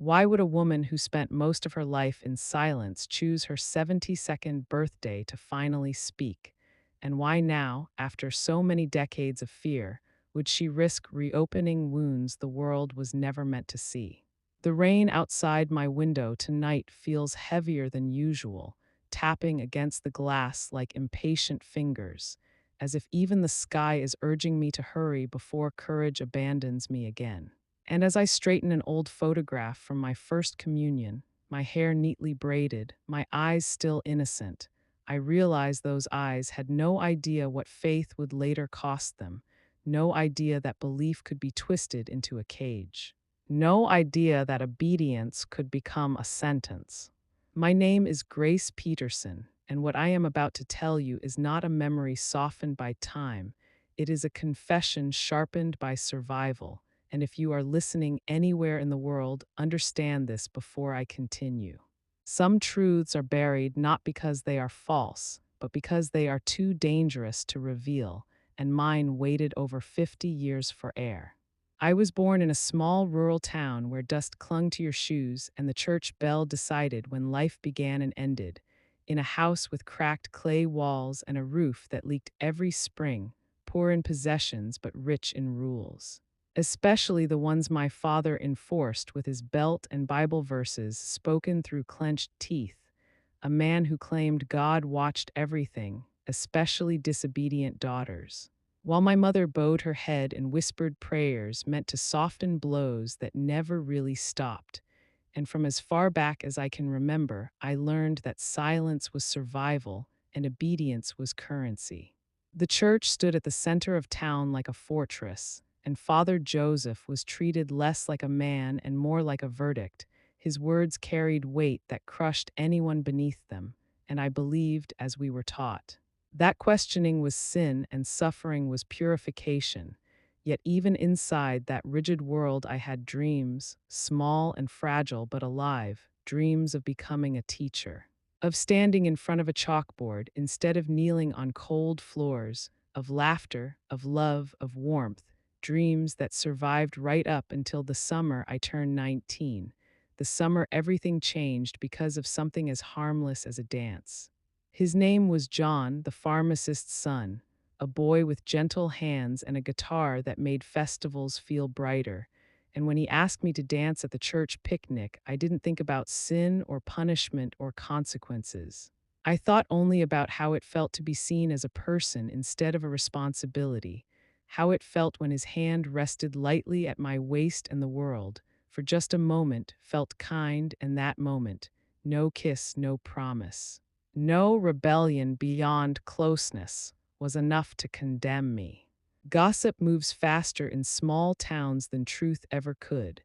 Why would a woman who spent most of her life in silence choose her 72nd birthday to finally speak? And why now, after so many decades of fear, would she risk reopening wounds the world was never meant to see? The rain outside my window tonight feels heavier than usual, tapping against the glass like impatient fingers, as if even the sky is urging me to hurry before courage abandons me again. And as I straighten an old photograph from my first communion, my hair neatly braided, my eyes still innocent, I realize those eyes had no idea what faith would later cost them, no idea that belief could be twisted into a cage, no idea that obedience could become a sentence. My name is Grace Peterson, and what I am about to tell you is not a memory softened by time. It is a confession sharpened by survival. And if you are listening anywhere in the world, understand this before I continue. Some truths are buried not because they are false, but because they are too dangerous to reveal, and mine waited over 50 years for air. I was born in a small rural town where dust clung to your shoes and the church bell decided when life began and ended, in a house with cracked clay walls and a roof that leaked every spring, poor in possessions but rich in rules, especially the ones my father enforced with his belt and Bible verses spoken through clenched teeth, a man who claimed God watched everything, especially disobedient daughters. While my mother bowed her head and whispered prayers meant to soften blows that never really stopped, and from as far back as I can remember, I learned that silence was survival and obedience was currency. The church stood at the center of town like a fortress, and Father Joseph was treated less like a man and more like a verdict. His words carried weight that crushed anyone beneath them, and I believed as we were taught. That questioning was sin and suffering was purification. Yet even inside that rigid world I had dreams, small and fragile but alive, dreams of becoming a teacher, of standing in front of a chalkboard instead of kneeling on cold floors, of laughter, of love, of warmth, dreams that survived right up until the summer I turned 19, the summer everything changed because of something as harmless as a dance. His name was John, the pharmacist's son, a boy with gentle hands and a guitar that made festivals feel brighter. And when he asked me to dance at the church picnic, I didn't think about sin or punishment or consequences. I thought only about how it felt to be seen as a person instead of a responsibility, how it felt when his hand rested lightly at my waist and the world, for just a moment, felt kind, and that moment, no kiss, no promise. No rebellion beyond closeness was enough to condemn me. Gossip moves faster in small towns than truth ever could,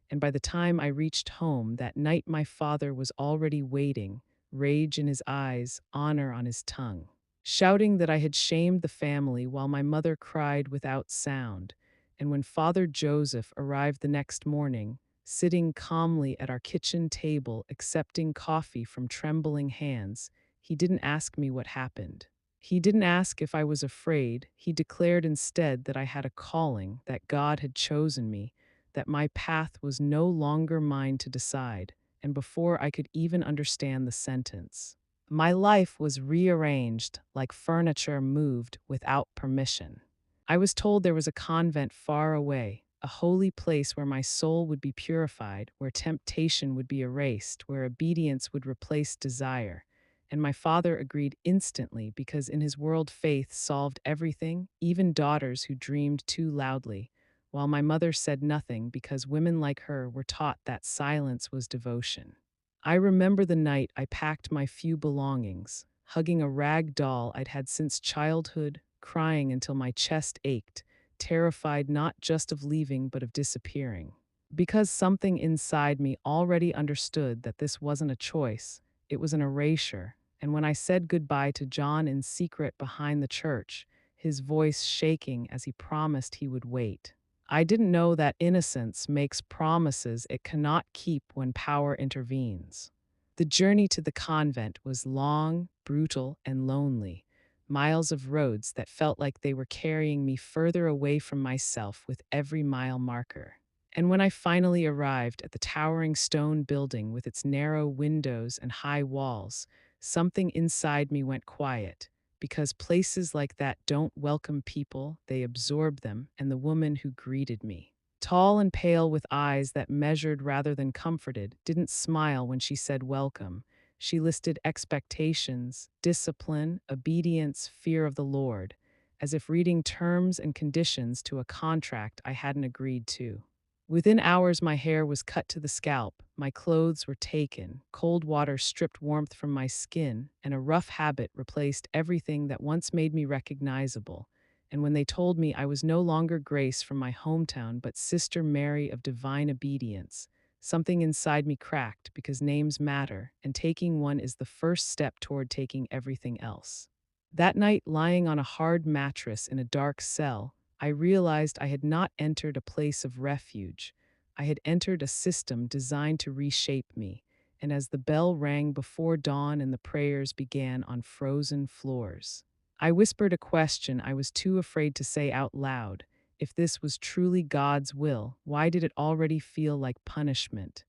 and by the time I reached home that night, my father was already waiting, rage in his eyes, honor on his tongue, shouting that I had shamed the family while my mother cried without sound. And when Father Joseph arrived the next morning, sitting calmly at our kitchen table, accepting coffee from trembling hands, he didn't ask me what happened. He didn't ask if I was afraid. He declared instead that I had a calling, that God had chosen me, that my path was no longer mine to decide, and before I could even understand the sentence, my life was rearranged like furniture moved without permission. I was told there was a convent far away, a holy place where my soul would be purified, where temptation would be erased, where obedience would replace desire. And my father agreed instantly because in his world faith solved everything, even daughters who dreamed too loudly, while my mother said nothing because women like her were taught that silence was devotion. I remember the night I packed my few belongings, hugging a rag doll I'd had since childhood, crying until my chest ached, terrified not just of leaving but of disappearing. Because something inside me already understood that this wasn't a choice, it was an erasure, and when I said goodbye to John in secret behind the church, his voice shaking as he promised he would wait, I didn't know that innocence makes promises it cannot keep when power intervenes. The journey to the convent was long, brutal, and lonely, miles of roads that felt like they were carrying me further away from myself with every mile marker. And when I finally arrived at the towering stone building with its narrow windows and high walls, something inside me went quiet, because places like that don't welcome people, they absorb them, and the woman who greeted me, tall and pale with eyes that measured rather than comforted, didn't smile when she said welcome. She listed expectations, discipline, obedience, fear of the Lord, as if reading terms and conditions to a contract I hadn't agreed to. Within hours, my hair was cut to the scalp, my clothes were taken, cold water stripped warmth from my skin, and a rough habit replaced everything that once made me recognizable. And when they told me I was no longer Grace from my hometown, but Sister Mary of Divine Obedience, something inside me cracked because names matter, and taking one is the first step toward taking everything else. That night, lying on a hard mattress in a dark cell, I realized I had not entered a place of refuge. I had entered a system designed to reshape me, and as the bell rang before dawn and the prayers began on frozen floors, I whispered a question I was too afraid to say out loud. If this was truly God's will, why did it already feel like punishment?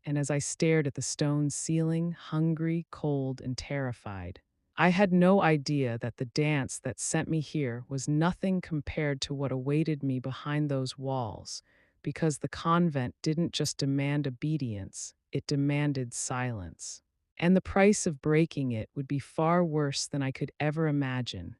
And as I stared at the stone ceiling, hungry, cold, and terrified, I had no idea that the dance that sent me here was nothing compared to what awaited me behind those walls, because the convent didn't just demand obedience, it demanded silence. And the price of breaking it would be far worse than I could ever imagine.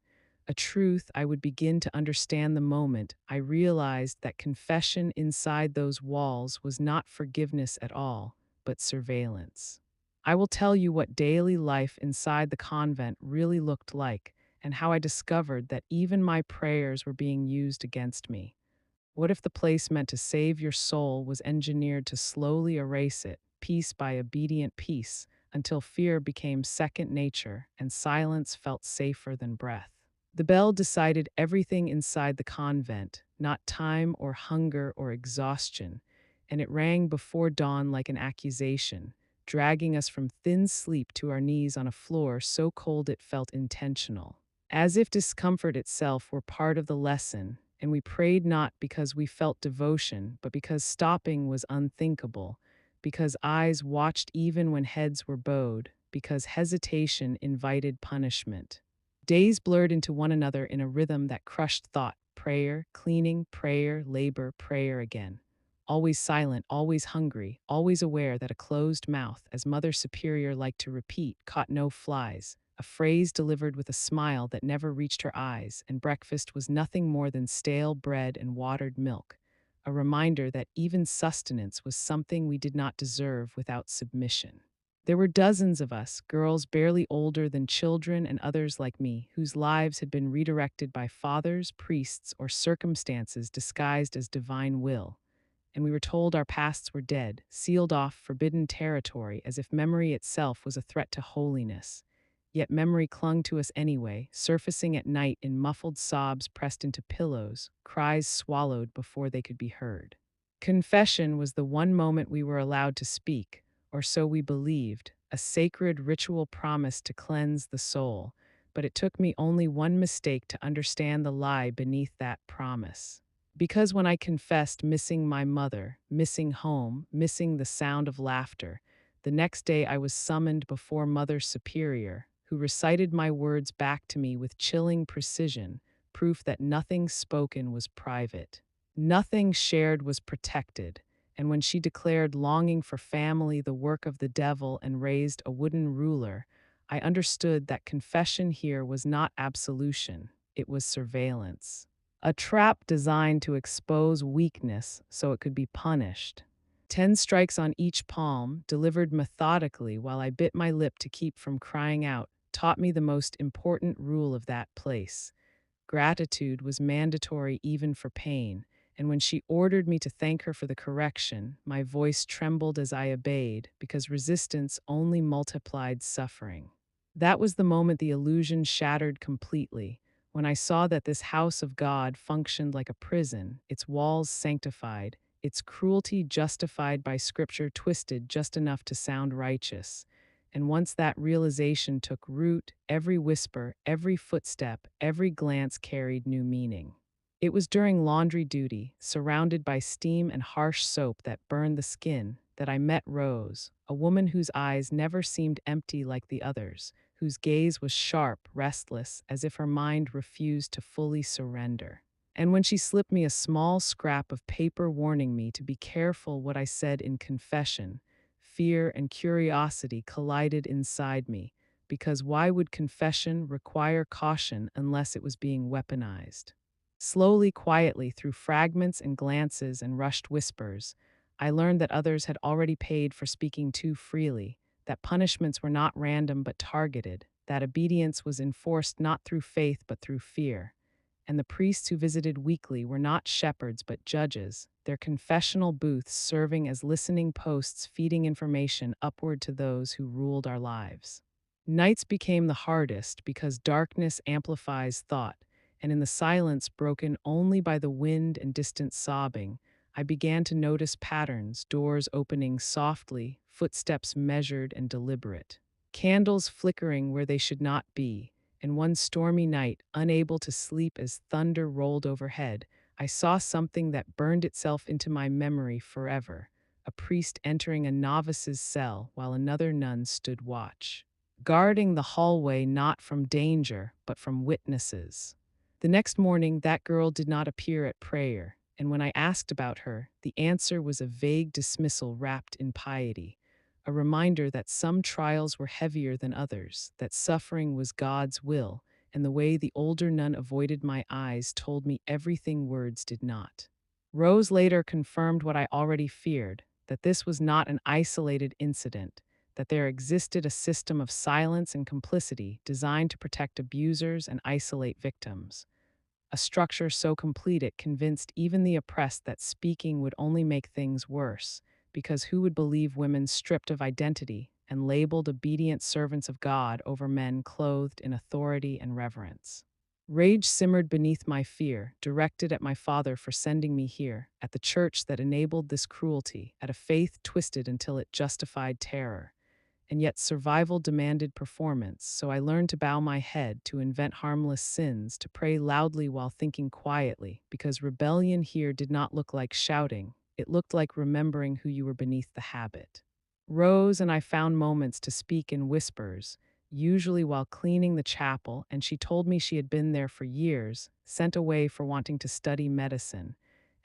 A truth I would begin to understand the moment I realized that confession inside those walls was not forgiveness at all, but surveillance. I will tell you what daily life inside the convent really looked like, and how I discovered that even my prayers were being used against me. What if the place meant to save your soul was engineered to slowly erase it, piece by obedient piece, until fear became second nature and silence felt safer than breath? The bell decided everything inside the convent, not time or hunger or exhaustion, and it rang before dawn like an accusation, dragging us from thin sleep to our knees on a floor so cold it felt intentional. As if discomfort itself were part of the lesson, and we prayed not because we felt devotion, but because stopping was unthinkable, because eyes watched even when heads were bowed, because hesitation invited punishment. Days blurred into one another in a rhythm that crushed thought: prayer, cleaning, prayer, labor, prayer again. Always silent, always hungry, always aware that a closed mouth, as Mother Superior liked to repeat, caught no flies, a phrase delivered with a smile that never reached her eyes, and breakfast was nothing more than stale bread and watered milk, a reminder that even sustenance was something we did not deserve without submission. There were dozens of us, girls barely older than children and others like me, whose lives had been redirected by fathers, priests, or circumstances disguised as divine will, and we were told our pasts were dead, sealed off forbidden territory, as if memory itself was a threat to holiness. Yet memory clung to us anyway, surfacing at night in muffled sobs pressed into pillows, cries swallowed before they could be heard. Confession was the one moment we were allowed to speak, or so we believed, a sacred ritual promise to cleanse the soul, but it took me only one mistake to understand the lie beneath that promise. Because when I confessed missing my mother, missing home, missing the sound of laughter, the next day I was summoned before Mother Superior, who recited my words back to me with chilling precision, proof that nothing spoken was private. Nothing shared was protected, and when she declared longing for family the work of the devil and raised a wooden ruler, I understood that confession here was not absolution, it was surveillance. A trap designed to expose weakness so it could be punished. 10 strikes on each palm, delivered methodically while I bit my lip to keep from crying out, taught me the most important rule of that place. Gratitude was mandatory even for pain, and when she ordered me to thank her for the correction, my voice trembled as I obeyed, because resistance only multiplied suffering. That was the moment the illusion shattered completely, when I saw that this house of God functioned like a prison, its walls sanctified, its cruelty justified by scripture twisted just enough to sound righteous. And once that realization took root, every whisper, every footstep, every glance carried new meaning. It was during laundry duty, surrounded by steam and harsh soap that burned the skin, that I met Rose, a woman whose eyes never seemed empty like the others, whose gaze was sharp, restless, as if her mind refused to fully surrender. And when she slipped me a small scrap of paper warning me to be careful what I said in confession, fear and curiosity collided inside me, because why would confession require caution unless it was being weaponized? Slowly, quietly, through fragments and glances and rushed whispers, I learned that others had already paid for speaking too freely, that punishments were not random but targeted, that obedience was enforced not through faith but through fear. And the priests who visited weekly were not shepherds but judges, their confessional booths serving as listening posts feeding information upward to those who ruled our lives. Nights became the hardest because darkness amplifies thought, and in the silence broken only by the wind and distant sobbing, I began to notice patterns, doors opening softly, footsteps measured and deliberate, candles flickering where they should not be, and one stormy night, unable to sleep as thunder rolled overhead, I saw something that burned itself into my memory forever, a priest entering a novice's cell while another nun stood watch, guarding the hallway not from danger but from witnesses. The next morning, that girl did not appear at prayer, and when I asked about her, the answer was a vague dismissal wrapped in piety, a reminder that some trials were heavier than others, that suffering was God's will, and the way the older nun avoided my eyes told me everything words did not. Rose later confirmed what I already feared, that this was not an isolated incident, that there existed a system of silence and complicity designed to protect abusers and isolate victims. A structure so complete it convinced even the oppressed that speaking would only make things worse, because who would believe women stripped of identity and labeled obedient servants of God over men clothed in authority and reverence? Rage simmered beneath my fear, directed at my father for sending me here, at the church that enabled this cruelty, at a faith twisted until it justified terror. And yet survival demanded performance, so I learned to bow my head, to invent harmless sins, to pray loudly while thinking quietly, because rebellion here did not look like shouting, it looked like remembering who you were beneath the habit. Rose and I found moments to speak in whispers, usually while cleaning the chapel, and she told me she had been there for years, sent away for wanting to study medicine.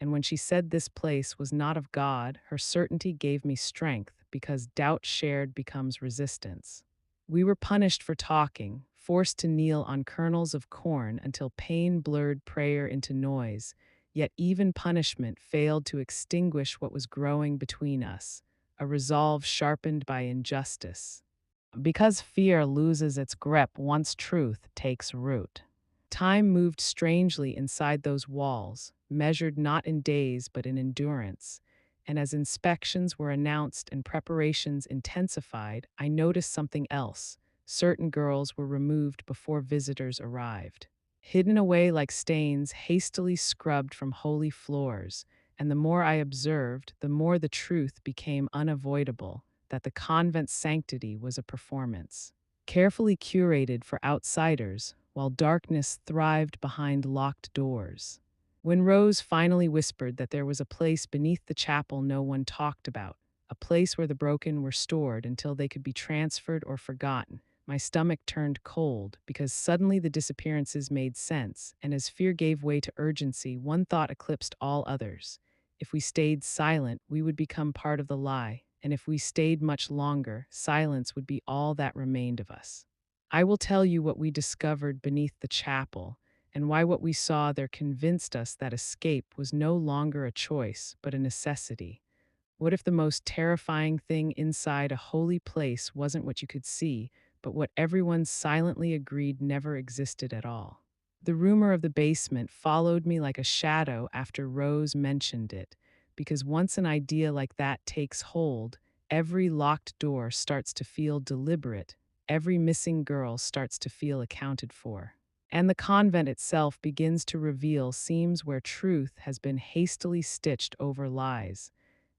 And when she said this place was not of God, her certainty gave me strength, because doubt shared becomes resistance. We were punished for talking, forced to kneel on kernels of corn until pain blurred prayer into noise, yet even punishment failed to extinguish what was growing between us, a resolve sharpened by injustice. Because fear loses its grip once truth takes root. Time moved strangely inside those walls, measured not in days but in endurance. And as inspections were announced and preparations intensified, I noticed something else. Certain girls were removed before visitors arrived, hidden away like stains hastily scrubbed from holy floors. And the more I observed, the more the truth became unavoidable, that the convent's sanctity was a performance, carefully curated for outsiders, while darkness thrived behind locked doors. When Rose finally whispered that there was a place beneath the chapel no one talked about, a place where the broken were stored until they could be transferred or forgotten, my stomach turned cold, because suddenly the disappearances made sense, and as fear gave way to urgency, one thought eclipsed all others. If we stayed silent, we would become part of the lie, and if we stayed much longer, silence would be all that remained of us. I will tell you what we discovered beneath the chapel, and why what we saw there convinced us that escape was no longer a choice, but a necessity. What if the most terrifying thing inside a holy place wasn't what you could see, but what everyone silently agreed never existed at all? The rumor of the basement followed me like a shadow after Rose mentioned it, because once an idea like that takes hold, every locked door starts to feel deliberate, every missing girl starts to feel accounted for. And the convent itself begins to reveal seams where truth has been hastily stitched over lies.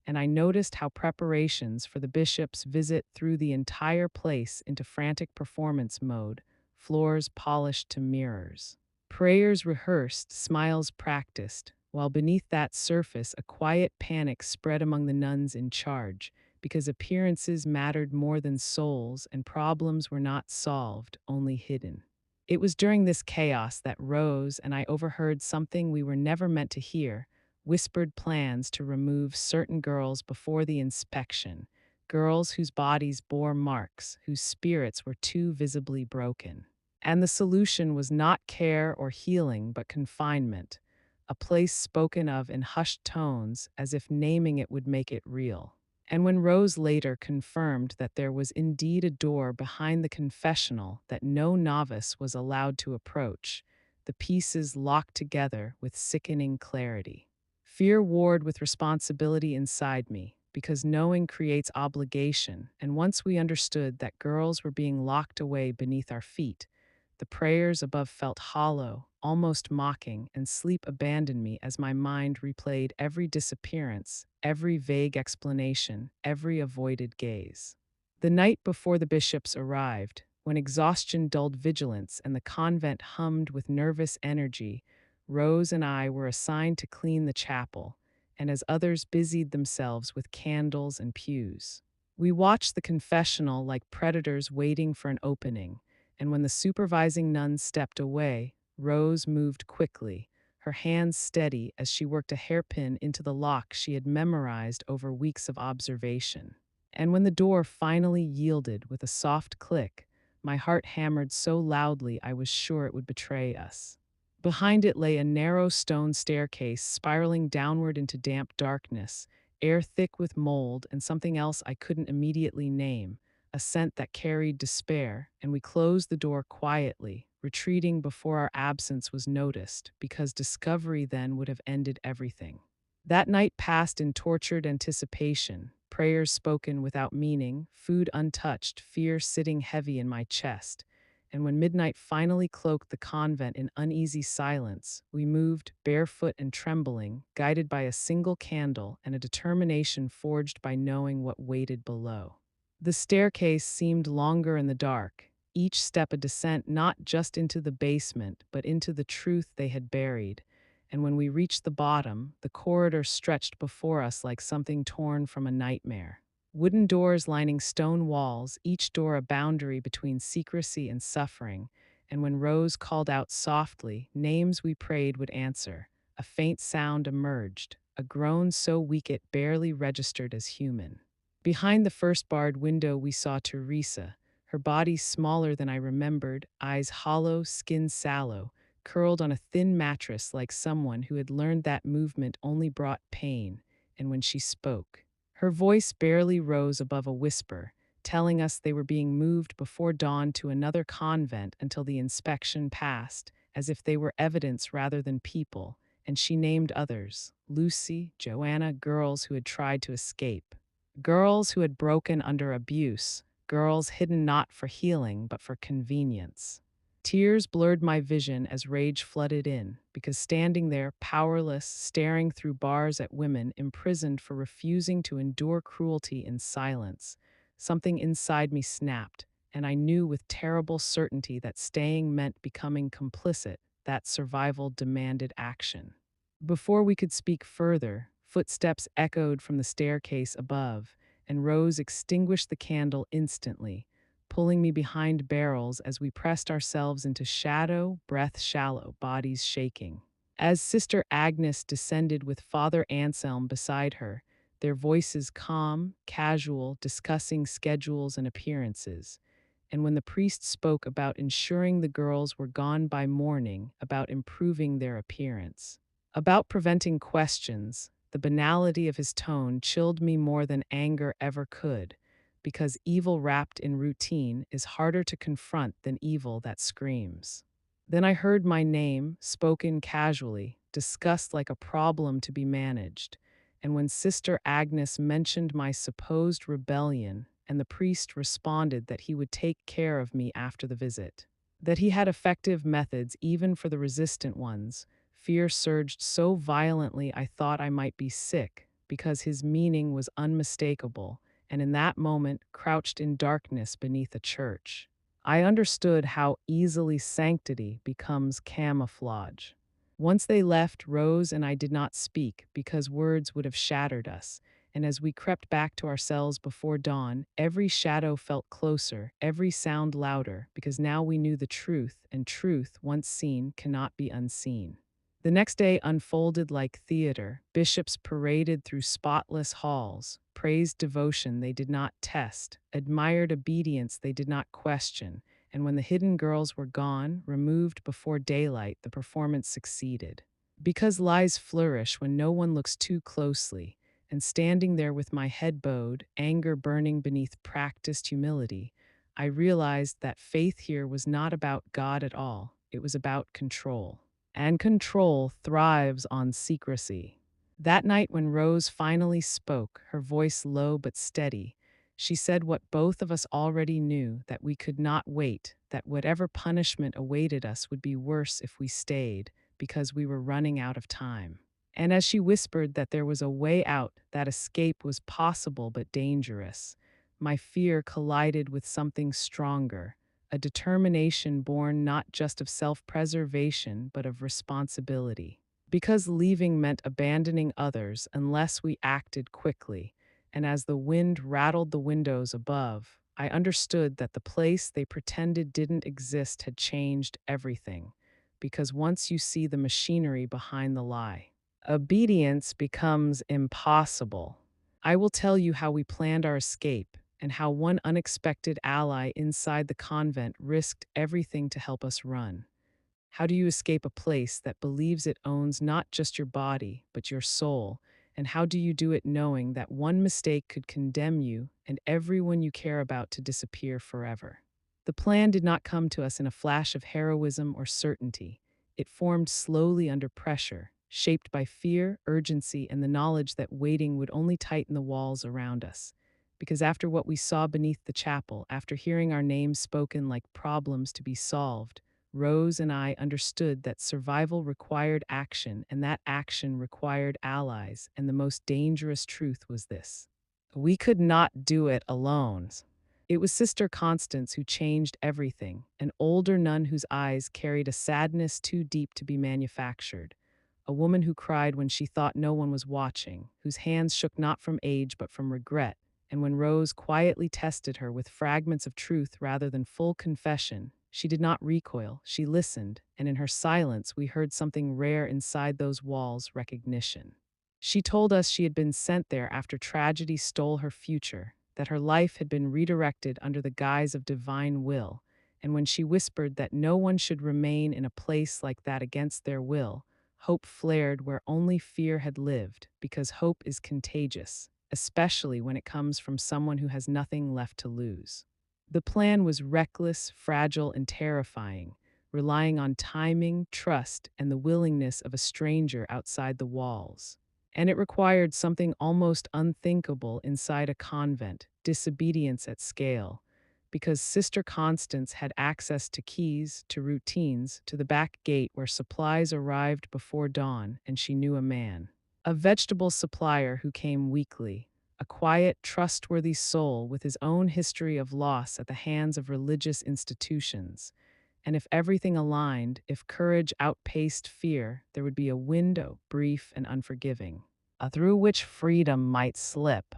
And I noticed how preparations for the bishop's visit threw the entire place into frantic performance mode, floors polished to mirrors. Prayers rehearsed, smiles practiced, while beneath that surface a quiet panic spread among the nuns in charge, because appearances mattered more than souls and problems were not solved, only hidden. It was during this chaos that Rose and I overheard something we were never meant to hear: whispered plans to remove certain girls before the inspection, girls whose bodies bore marks, whose spirits were too visibly broken. And the solution was not care or healing, but confinement, a place spoken of in hushed tones as if naming it would make it real. And when Rose later confirmed that there was indeed a door behind the confessional that no novice was allowed to approach, the pieces locked together with sickening clarity. Fear warred with responsibility inside me, because knowing creates obligation, and once we understood that girls were being locked away beneath our feet, the prayers above felt hollow, almost mocking, and sleep abandoned me as my mind replayed every disappearance, every vague explanation, every avoided gaze. The night before the bishops arrived, when exhaustion dulled vigilance and the convent hummed with nervous energy, Rose and I were assigned to clean the chapel, and as others busied themselves with candles and pews, we watched the confessional like predators waiting for an opening. And when the supervising nun stepped away, Rose moved quickly, her hands steady as she worked a hairpin into the lock she had memorized over weeks of observation. And when the door finally yielded with a soft click, my heart hammered so loudly I was sure it would betray us. Behind it lay a narrow stone staircase spiraling downward into damp darkness, air thick with mold and something else I couldn't immediately name, a scent that carried despair, and we closed the door quietly, retreating before our absence was noticed, because discovery then would have ended everything. That night passed in tortured anticipation, prayers spoken without meaning, food untouched, fear sitting heavy in my chest. And when midnight finally cloaked the convent in uneasy silence, we moved, barefoot and trembling, guided by a single candle and a determination forged by knowing what waited below. The staircase seemed longer in the dark, each step a descent not just into the basement, but into the truth they had buried. And when we reached the bottom, the corridor stretched before us like something torn from a nightmare. Wooden doors lining stone walls, each door a boundary between secrecy and suffering. And when Rose called out softly, names we prayed would answer, a faint sound emerged, a groan so weak it barely registered as human. Behind the first barred window we saw Teresa, her body smaller than I remembered, eyes hollow, skin sallow, curled on a thin mattress like someone who had learned that movement only brought pain. And when she spoke, her voice barely rose above a whisper, telling us they were being moved before dawn to another convent until the inspection passed, as if they were evidence rather than people, and she named others: Lucy, Joanna, girls who had tried to escape. Girls who had broken under abuse, girls hidden not for healing but for convenience. Tears blurred my vision as rage flooded in, because standing there, powerless, staring through bars at women imprisoned for refusing to endure cruelty in silence, something inside me snapped, and I knew with terrible certainty that staying meant becoming complicit, that survival demanded action. Before we could speak further, footsteps echoed from the staircase above, and Rose extinguished the candle instantly, pulling me behind barrels as we pressed ourselves into shadow, breath shallow, bodies shaking. As Sister Agnes descended with Father Anselm beside her, their voices calm, casual, discussing schedules and appearances. And when the priest spoke about ensuring the girls were gone by morning, about improving their appearance, about preventing questions, the banality of his tone chilled me more than anger ever could, because evil wrapped in routine is harder to confront than evil that screams. Then I heard my name, spoken casually, discussed like a problem to be managed, and when Sister Agnes mentioned my supposed rebellion, and the priest responded that he would take care of me after the visit, that he had effective methods even for the resistant ones, fear surged so violently I thought I might be sick, because his meaning was unmistakable, and in that moment crouched in darkness beneath a church. I understood how easily sanctity becomes camouflage. Once they left, Rose and I did not speak because words would have shattered us. And as we crept back to our cells before dawn, every shadow felt closer, every sound louder, because now we knew the truth, and truth, once seen, cannot be unseen. The next day unfolded like theater. Bishops paraded through spotless halls, praised devotion they did not test, admired obedience they did not question, and when the hidden girls were gone, removed before daylight, the performance succeeded. Because lies flourish when no one looks too closely, and standing there with my head bowed, anger burning beneath practiced humility, I realized that faith here was not about God at all, it was about control. And control thrives on secrecy. That night, when Rose finally spoke, her voice low but steady, she said what both of us already knew, that we could not wait, that whatever punishment awaited us would be worse if we stayed, because we were running out of time. And as she whispered that there was a way out, that escape was possible but dangerous, my fear collided with something stronger, a determination born not just of self-preservation but of responsibility. Because leaving meant abandoning others unless we acted quickly, and as the wind rattled the windows above, I understood that the place they pretended didn't exist had changed everything. Because once you see the machinery behind the lie, obedience becomes impossible. I will tell you how we planned our escape and how one unexpected ally inside the convent risked everything to help us run. How do you escape a place that believes it owns not just your body, but your soul? And how do you do it knowing that one mistake could condemn you and everyone you care about to disappear forever? The plan did not come to us in a flash of heroism or certainty. It formed slowly under pressure, shaped by fear, urgency, and the knowledge that waiting would only tighten the walls around us. Because after what we saw beneath the chapel, after hearing our names spoken like problems to be solved, Rose and I understood that survival required action, and that action required allies, and the most dangerous truth was this: we could not do it alone. It was Sister Constance who changed everything, an older nun whose eyes carried a sadness too deep to be manufactured, a woman who cried when she thought no one was watching, whose hands shook not from age but from regret, and when Rose quietly tested her with fragments of truth rather than full confession, she did not recoil, she listened, and in her silence we heard something rare inside those walls: recognition. She told us she had been sent there after tragedy stole her future, that her life had been redirected under the guise of divine will, and when she whispered that no one should remain in a place like that against their will, hope flared where only fear had lived, because hope is contagious, especially when it comes from someone who has nothing left to lose. The plan was reckless, fragile, and terrifying, relying on timing, trust, and the willingness of a stranger outside the walls. And it required something almost unthinkable inside a convent: disobedience at scale. Because Sister Constance had access to keys, to routines, to the back gate where supplies arrived before dawn, and she knew a man. A vegetable supplier who came weekly, a quiet, trustworthy soul with his own history of loss at the hands of religious institutions. And if everything aligned, if courage outpaced fear, there would be a window, brief and unforgiving, through which freedom might slip.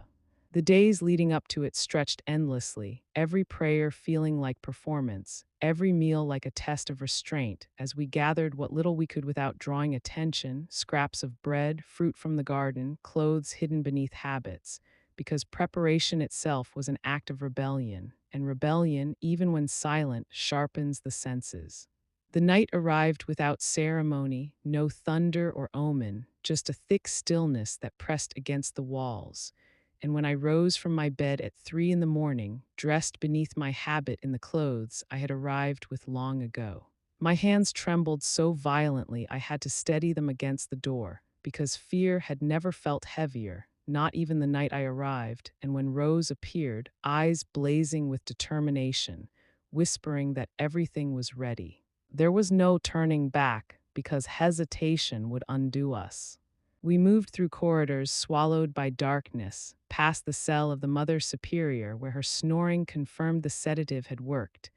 The days leading up to it stretched endlessly, every prayer feeling like performance, every meal like a test of restraint, as we gathered what little we could without drawing attention: scraps of bread, fruit from the garden, clothes hidden beneath habits, because preparation itself was an act of rebellion, and rebellion, even when silent, sharpens the senses. The night arrived without ceremony, no thunder or omen, just a thick stillness that pressed against the walls. And when I rose from my bed at 3 in the morning, dressed beneath my habit in the clothes I had arrived with long ago, my hands trembled so violently I had to steady them against the door, because fear had never felt heavier, not even the night I arrived, and when Rose appeared, eyes blazing with determination, whispering that everything was ready. There was no turning back, because hesitation would undo us. We moved through corridors swallowed by darkness, past the cell of the Mother Superior where her snoring confirmed the sedative had worked,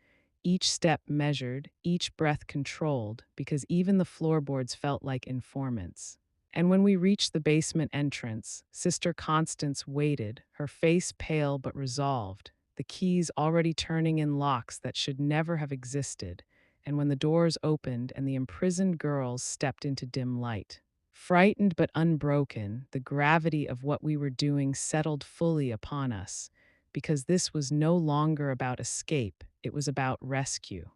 each step measured, each breath controlled, because even the floorboards felt like informants. And when we reached the basement entrance, Sister Constance waited, her face pale but resolved, the keys already turning in locks that should never have existed. And when the doors opened and the imprisoned girls stepped into dim light, frightened but unbroken, the gravity of what we were doing settled fully upon us, because this was no longer about escape, it was about rescue.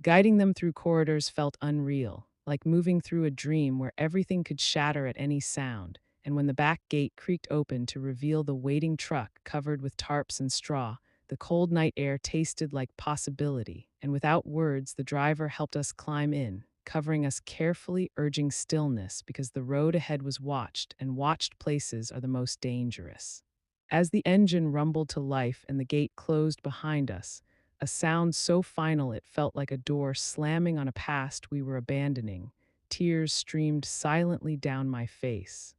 Guiding them through corridors felt unreal, like moving through a dream where everything could shatter at any sound, and when the back gate creaked open to reveal the waiting truck covered with tarps and straw, the cold night air tasted like possibility, and without words, the driver helped us climb in, covering us carefully, urging stillness because the road ahead was watched, and watched places are the most dangerous. As the engine rumbled to life and the gate closed behind us, a sound so final it felt like a door slamming on a past we were abandoning, tears streamed silently down my face.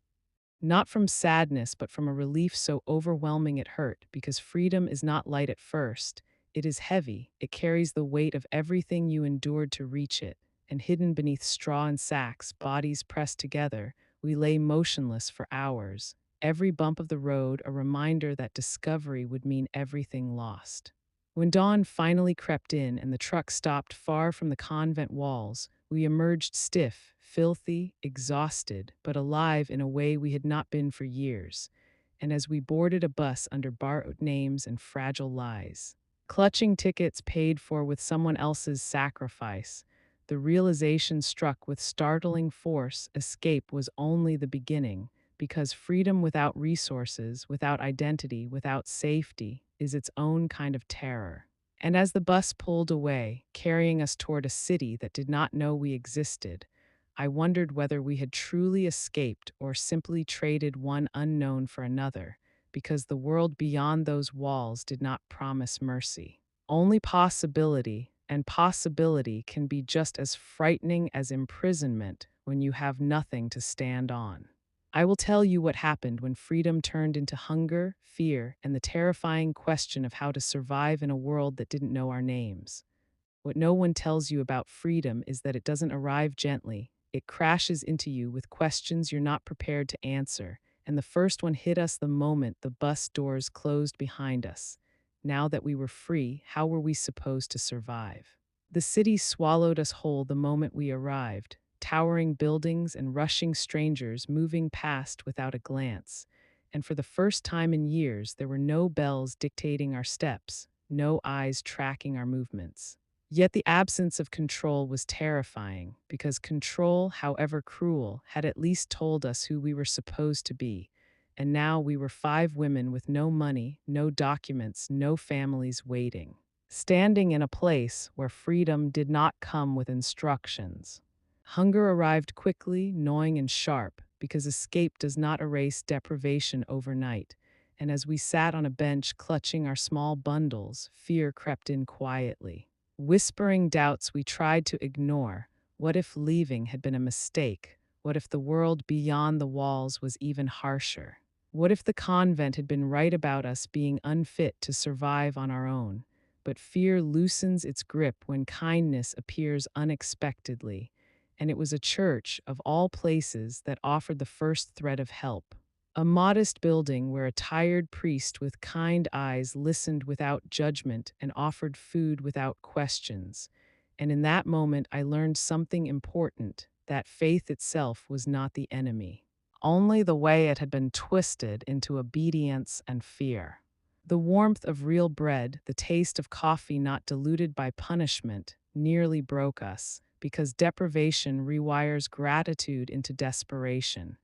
Not from sadness, but from a relief so overwhelming it hurt, because freedom is not light at first. It is heavy, it carries the weight of everything you endured to reach it, and hidden beneath straw and sacks, bodies pressed together, we lay motionless for hours. Every bump of the road a reminder that discovery would mean everything lost. When dawn finally crept in and the truck stopped far from the convent walls, we emerged stiff, filthy, exhausted, but alive in a way we had not been for years. And as we boarded a bus under borrowed names and fragile lies, clutching tickets paid for with someone else's sacrifice, the realization struck with startling force escape was only the beginning, because freedom without resources, without identity, without safety, is its own kind of terror. And as the bus pulled away, carrying us toward a city that did not know we existed, I wondered whether we had truly escaped or simply traded one unknown for another, because the world beyond those walls did not promise mercy. Only possibility, and possibility can be just as frightening as imprisonment when you have nothing to stand on. I will tell you what happened when freedom turned into hunger, fear, and the terrifying question of how to survive in a world that didn't know our names. What no one tells you about freedom is that it doesn't arrive gently. It crashes into you with questions you're not prepared to answer, and the first one hit us the moment the bus doors closed behind us. Now that we were free, how were we supposed to survive? The city swallowed us whole the moment we arrived, towering buildings and rushing strangers moving past without a glance. And for the first time in years, there were no bells dictating our steps, no eyes tracking our movements. Yet the absence of control was terrifying, because control, however cruel, had at least told us who we were supposed to be. And now we were five women with no money, no documents, no families waiting, standing in a place where freedom did not come with instructions. Hunger arrived quickly, gnawing and sharp, because escape does not erase deprivation overnight. And as we sat on a bench clutching our small bundles, fear crept in quietly. Whispering doubts we tried to ignore. What if leaving had been a mistake? What if the world beyond the walls was even harsher? What if the convent had been right about us being unfit to survive on our own? But fear loosens its grip when kindness appears unexpectedly, and it was a church, of all places, that offered the first thread of help. A modest building where a tired priest with kind eyes listened without judgment and offered food without questions. And in that moment, I learned something important, that faith itself was not the enemy, only the way it had been twisted into obedience and fear. The warmth of real bread, the taste of coffee not diluted by punishment, nearly broke us, because deprivation rewires gratitude into desperation.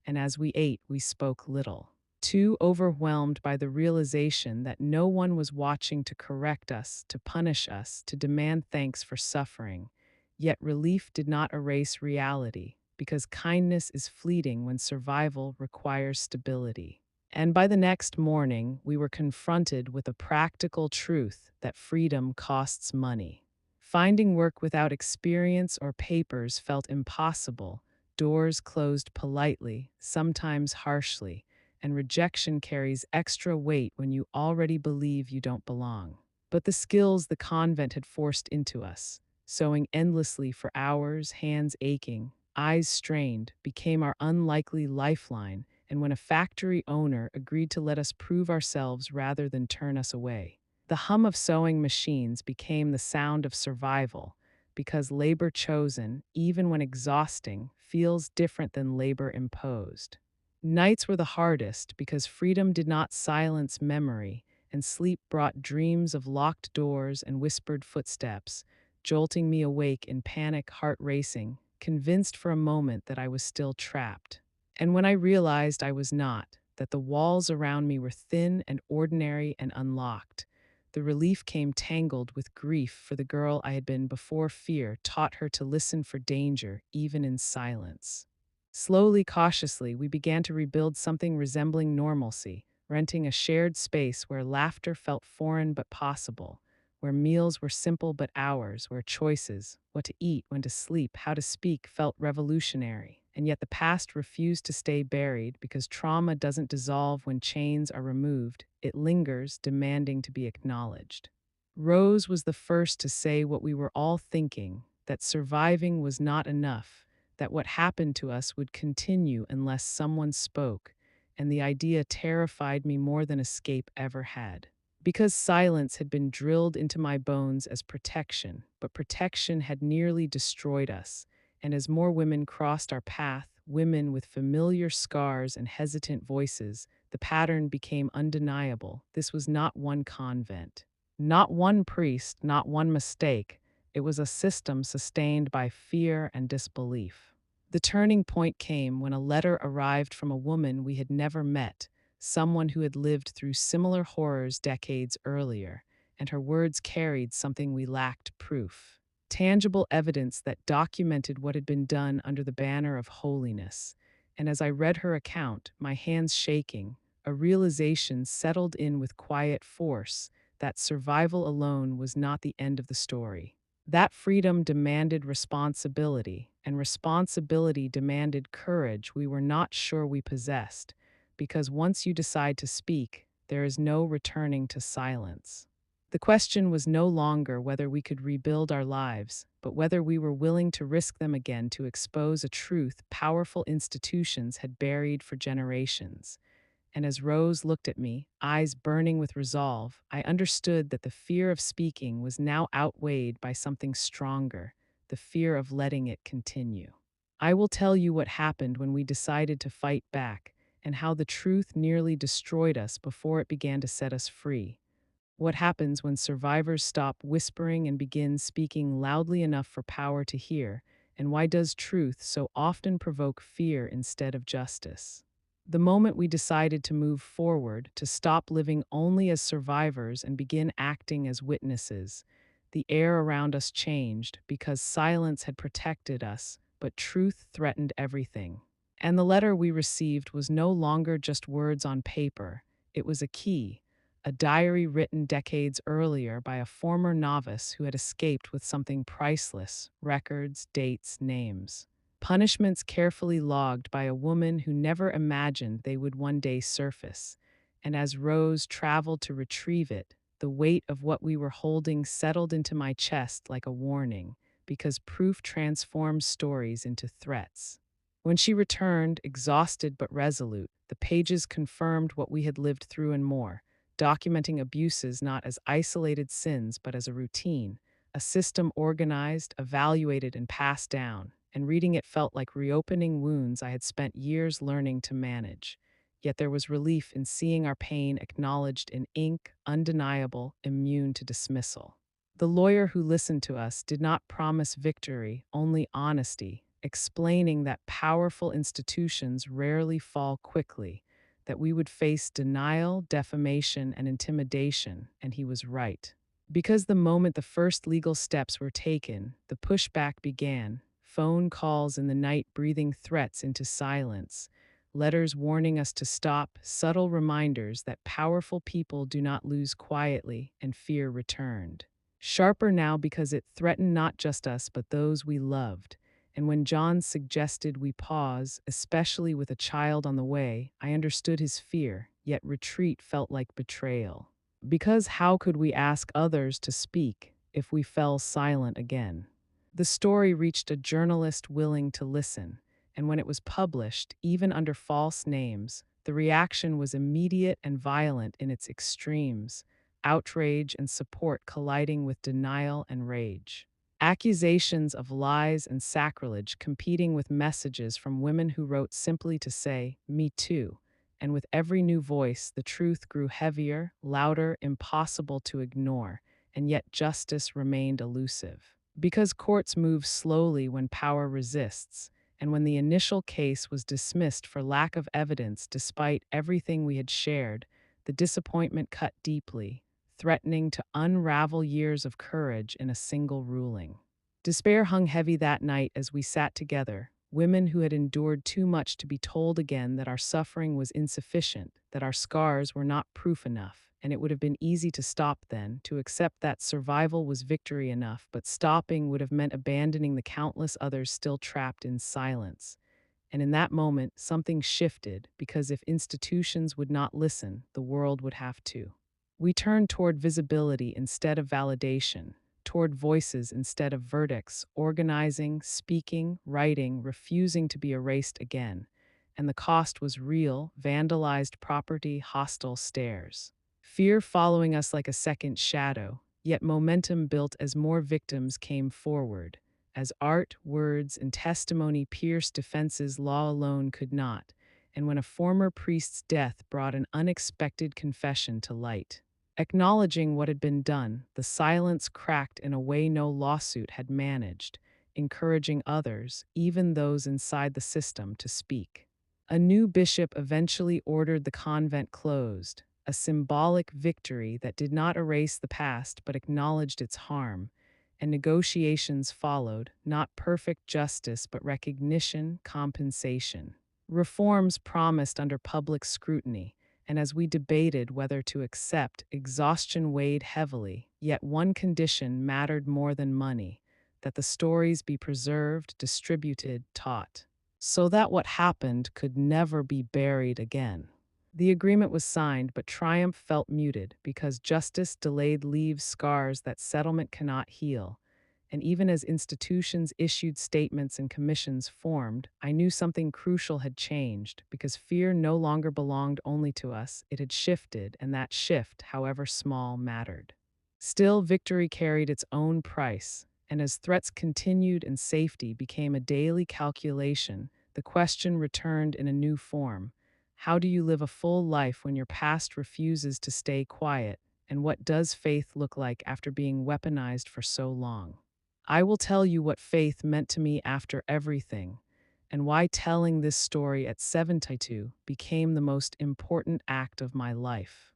And as we ate, we spoke little, too overwhelmed by the realization that no one was watching to correct us, to punish us, to demand thanks for suffering. Yet relief did not erase reality, because kindness is fleeting when survival requires stability. And by the next morning, we were confronted with a practical truth that freedom costs money. Finding work without experience or papers felt impossible. Doors closed politely, sometimes harshly, and rejection carries extra weight when you already believe you don't belong. but the skills the convent had forced into us, sewing endlessly for hours, hands aching, eyes strained, became our unlikely lifeline, and when a factory owner agreed to let us prove ourselves rather than turn us away. The hum of sewing machines became the sound of survival, because labor chosen, even when exhausting, feels different than labor imposed. Nights were the hardest because freedom did not silence memory, and sleep brought dreams of locked doors and whispered footsteps, jolting me awake in panic, heart racing, convinced for a moment that I was still trapped. And when I realized I was not, that the walls around me were thin and ordinary and unlocked, the relief came tangled with grief for the girl I had been before fear taught her to listen for danger, even in silence. Slowly, cautiously, we began to rebuild something resembling normalcy, renting a shared space where laughter felt foreign but possible, where meals were simple but ours, where choices, what to eat, when to sleep, how to speak, felt revolutionary. And yet the past refused to stay buried because trauma doesn't dissolve when chains are removed, it lingers, demanding to be acknowledged. Rose was the first to say what we were all thinking, that surviving was not enough, that what happened to us would continue unless someone spoke, and the idea terrified me more than escape ever had. Because silence had been drilled into my bones as protection, but protection had nearly destroyed us, and as more women crossed our path, women with familiar scars and hesitant voices, the pattern became undeniable. This was not one convent, not one priest, not one mistake. It was a system sustained by fear and disbelief. The turning point came when a letter arrived from a woman we had never met, someone who had lived through similar horrors decades earlier, and her words carried something we lacked: proof. Tangible evidence that documented what had been done under the banner of holiness. And as I read her account, my hands shaking, a realization settled in with quiet force that survival alone was not the end of the story. That freedom demanded responsibility, and responsibility demanded courage we were not sure we possessed, because once you decide to speak, there is no returning to silence. The question was no longer whether we could rebuild our lives, but whether we were willing to risk them again to expose a truth powerful institutions had buried for generations. And as Rose looked at me, eyes burning with resolve, I understood that the fear of speaking was now outweighed by something stronger, the fear of letting it continue. I will tell you what happened when we decided to fight back, and how the truth nearly destroyed us before it began to set us free. What happens when survivors stop whispering and begin speaking loudly enough for power to hear, and why does truth so often provoke fear instead of justice? The moment we decided to move forward, to stop living only as survivors and begin acting as witnesses, the air around us changed because silence had protected us, but truth threatened everything. And the letter we received was no longer just words on paper, it was a key, a diary written decades earlier by a former novice who had escaped with something priceless: records, dates, names. Punishments carefully logged by a woman who never imagined they would one day surface. And as Rose traveled to retrieve it, the weight of what we were holding settled into my chest like a warning, because proof transforms stories into threats. When she returned, exhausted but resolute, the pages confirmed what we had lived through and more, documenting abuses not as isolated sins but as a routine, a system organized, evaluated, and passed down. And reading it felt like reopening wounds I had spent years learning to manage. Yet there was relief in seeing our pain acknowledged in ink, undeniable, immune to dismissal. The lawyer who listened to us did not promise victory, only honesty, explaining that powerful institutions rarely fall quickly, that we would face denial, defamation, and intimidation, and he was right. Because the moment the first legal steps were taken, the pushback began: phone calls in the night breathing threats into silence, letters warning us to stop, subtle reminders that powerful people do not lose quietly, and fear returned. Sharper now because it threatened not just us but those we loved. And when John suggested we pause, especially with a child on the way, I understood his fear, yet retreat felt like betrayal. Because how could we ask others to speak if we fell silent again? The story reached a journalist willing to listen, and when it was published, even under false names, the reaction was immediate and violent in its extremes, outrage and support colliding with denial and rage. Accusations of lies and sacrilege competing with messages from women who wrote simply to say, "Me too." And with every new voice, the truth grew heavier, louder, impossible to ignore, and yet justice remained elusive. Because courts move slowly when power resists, and when the initial case was dismissed for lack of evidence despite everything we had shared, the disappointment cut deeply, threatening to unravel years of courage in a single ruling. Despair hung heavy that night as we sat together, women who had endured too much to be told again that our suffering was insufficient, that our scars were not proof enough, and it would have been easy to stop then, to accept that survival was victory enough, but stopping would have meant abandoning the countless others still trapped in silence. And in that moment, something shifted, because if institutions would not listen, the world would have to. We turned toward visibility instead of validation, toward voices instead of verdicts, organizing, speaking, writing, refusing to be erased again. And the cost was real: vandalized property, hostile stares. Fear following us like a second shadow, yet momentum built as more victims came forward. As art, words, and testimony pierced defenses law alone could not, and when a former priest's death brought an unexpected confession to light. Acknowledging what had been done, the silence cracked in a way no lawsuit had managed, encouraging others, even those inside the system, to speak. A new bishop eventually ordered the convent closed, a symbolic victory that did not erase the past but acknowledged its harm, and negotiations followed, not perfect justice but recognition, compensation. Reforms promised under public scrutiny, and as we debated whether to accept, exhaustion weighed heavily, yet one condition mattered more than money: that the stories be preserved, distributed, taught, so that what happened could never be buried again. The agreement was signed, but triumph felt muted, because justice delayed leaves scars that settlement cannot heal. And even as institutions issued statements and commissions formed, I knew something crucial had changed, because fear no longer belonged only to us, it had shifted, and that shift, however small, mattered. Still, victory carried its own price, and as threats continued and safety became a daily calculation, the question returned in a new form: how do you live a full life when your past refuses to stay quiet, and what does faith look like after being weaponized for so long? I will tell you what faith meant to me after everything, and why telling this story at 72 became the most important act of my life.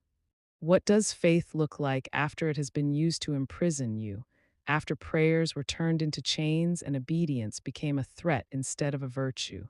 What does faith look like after it has been used to imprison you, after prayers were turned into chains and obedience became a threat instead of a virtue?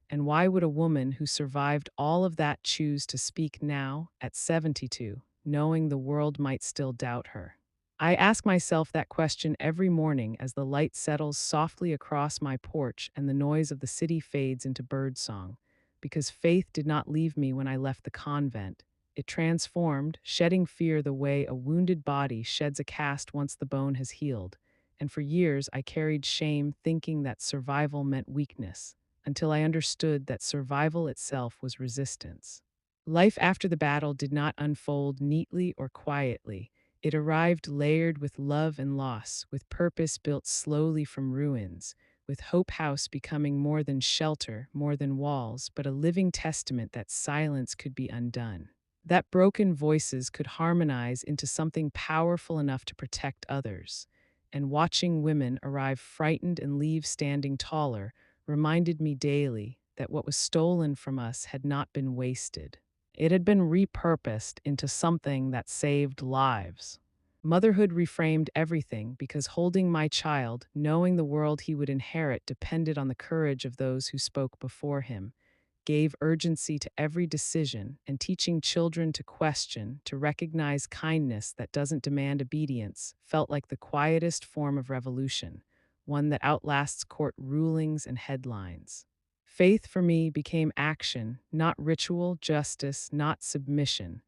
And why would a woman who survived all of that choose to speak now, at 72, knowing the world might still doubt her? I ask myself that question every morning as the light settles softly across my porch and the noise of the city fades into birdsong, because faith did not leave me when I left the convent. It transformed, shedding fear the way a wounded body sheds a cast once the bone has healed. And for years I carried shame, thinking that survival meant weakness, until I understood that survival itself was resistance. Life after the battle did not unfold neatly or quietly. It arrived layered with love and loss, with purpose built slowly from ruins, with Hope House becoming more than shelter, more than walls, but a living testament that silence could be undone, that broken voices could harmonize into something powerful enough to protect others. And watching women arrive frightened and leave standing taller reminded me daily that what was stolen from us had not been wasted. It had been repurposed into something that saved lives. Motherhood reframed everything, because holding my child, knowing the world he would inherit depended on the courage of those who spoke before him, gave urgency to every decision, and teaching children to question, to recognize kindness that doesn't demand obedience, felt like the quietest form of revolution, one that outlasts court rulings and headlines. Faith for me became action, not ritual, justice, not submission.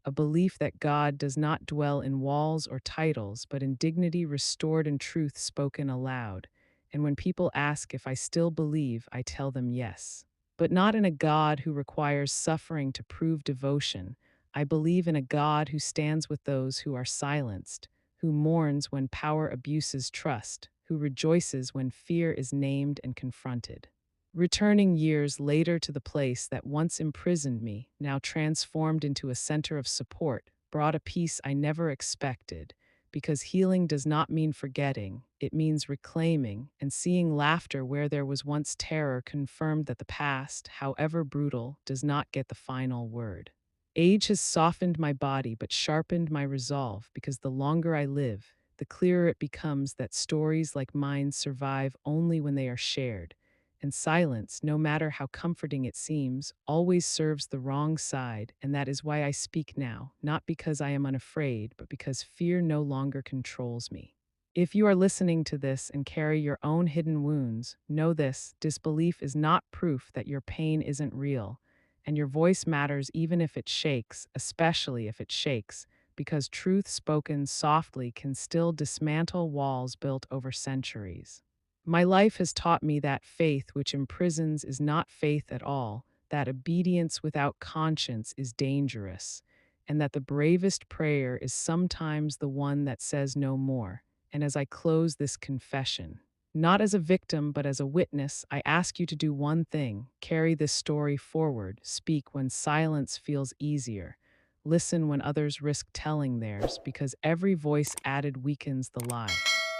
a belief that God does not dwell in walls or titles, but in dignity restored and truth spoken aloud. And when people ask if I still believe, I tell them yes. But not in a God who requires suffering to prove devotion. I believe in a God who stands with those who are silenced, who mourns when power abuses trust, who rejoices when fear is named and confronted. Returning years later to the place that once imprisoned me, now transformed into a center of support, brought a peace I never expected, because healing does not mean forgetting, it means reclaiming, and seeing laughter where there was once terror confirmed that the past, however brutal, does not get the final word. Age has softened my body but sharpened my resolve because the longer I live, the clearer it becomes that stories like mine survive only when they are shared. And silence, no matter how comforting it seems, always serves the wrong side, and that is why I speak now, not because I am unafraid, but because fear no longer controls me. If you are listening to this and carry your own hidden wounds, know this: disbelief is not proof that your pain isn't real, and your voice matters even if it shakes, especially if it shakes, because truth spoken softly can still dismantle walls built over centuries. My life has taught me that faith which imprisons is not faith at all, that obedience without conscience is dangerous, and that the bravest prayer is sometimes the one that says no more. And as I close this confession, not as a victim but as a witness, I ask you to do one thing: carry this story forward, speak when silence feels easier, listen when others risk telling theirs, because every voice added weakens the lie.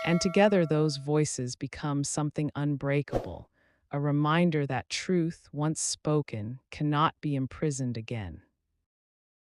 And together, those voices become something unbreakable, a reminder that truth, once spoken, cannot be imprisoned again.